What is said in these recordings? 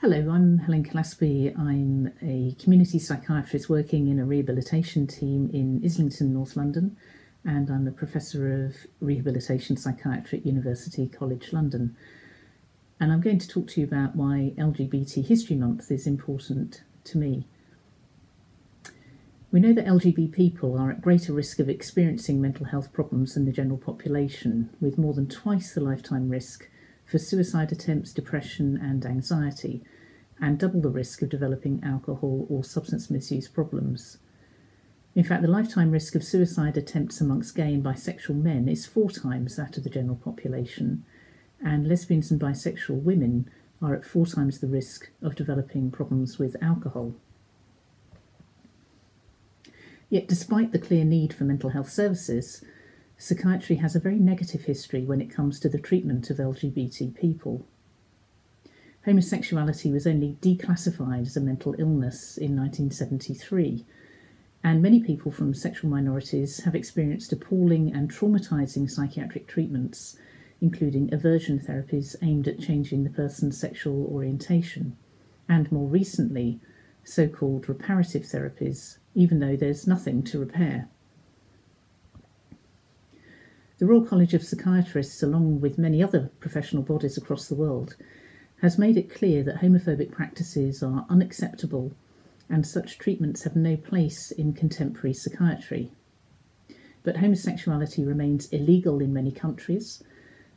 Hello, I'm Helen Killaspy. I'm a community psychiatrist working in a rehabilitation team in Islington, North London, and I'm a professor of rehabilitation psychiatry at University College London. And I'm going to talk to you about why LGBT History Month is important to me. We know that LGBT people are at greater risk of experiencing mental health problems than the general population, with more than twice the lifetime risk for suicide attempts, depression and anxiety, and double the risk of developing alcohol or substance misuse problems. In fact, the lifetime risk of suicide attempts amongst gay and bisexual men is 4 times that of the general population, and lesbians and bisexual women are at 4 times the risk of developing problems with alcohol. Yet, despite the clear need for mental health services, psychiatry has a very negative history when it comes to the treatment of LGBT people. Homosexuality was only declassified as a mental illness in 1973, and many people from sexual minorities have experienced appalling and traumatising psychiatric treatments, including aversion therapies aimed at changing the person's sexual orientation, and more recently, so-called reparative therapies, even though there's nothing to repair. The Royal College of Psychiatrists, along with many other professional bodies across the world, has made it clear that homophobic practices are unacceptable and such treatments have no place in contemporary psychiatry. But homosexuality remains illegal in many countries,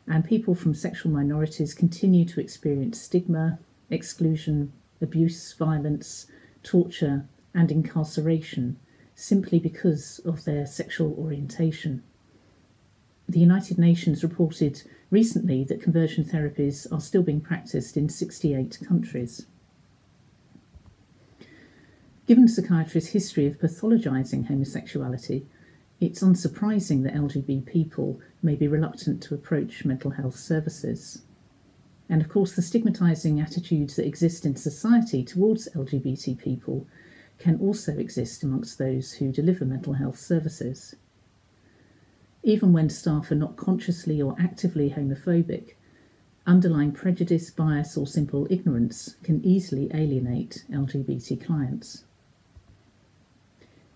and people from sexual minorities continue to experience stigma, exclusion, abuse, violence, torture, and incarceration simply because of their sexual orientation. The United Nations reported recently that conversion therapies are still being practiced in 68 countries. Given psychiatry's history of pathologising homosexuality, it's unsurprising that LGBT people may be reluctant to approach mental health services. And of course, the stigmatising attitudes that exist in society towards LGBT people can also exist amongst those who deliver mental health services. Even when staff are not consciously or actively homophobic, underlying prejudice, bias or simple ignorance can easily alienate LGBT clients.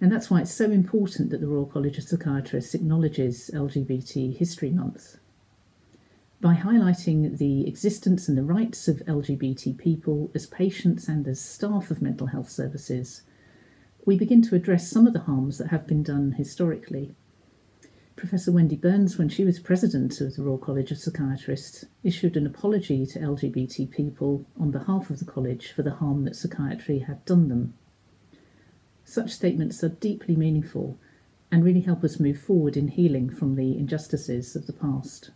And that's why it's so important that the Royal College of Psychiatrists acknowledges LGBT History Month. By highlighting the existence and the rights of LGBT people as patients and as staff of mental health services, we begin to address some of the harms that have been done historically. Professor Wendy Burns, when she was president of the Royal College of Psychiatrists, issued an apology to LGBT people on behalf of the college for the harm that psychiatry had done them. Such statements are deeply meaningful and really help us move forward in healing from the injustices of the past.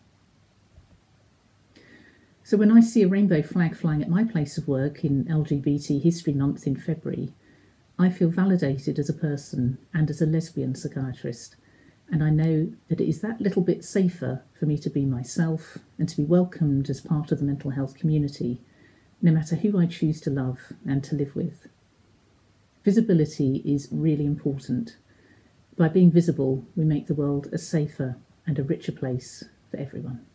So when I see a rainbow flag flying at my place of work in LGBT History Month in February, I feel validated as a person and as a lesbian psychiatrist. And I know that it is that little bit safer for me to be myself and to be welcomed as part of the mental health community, no matter who I choose to love and to live with. Visibility is really important. By being visible, we make the world a safer and a richer place for everyone.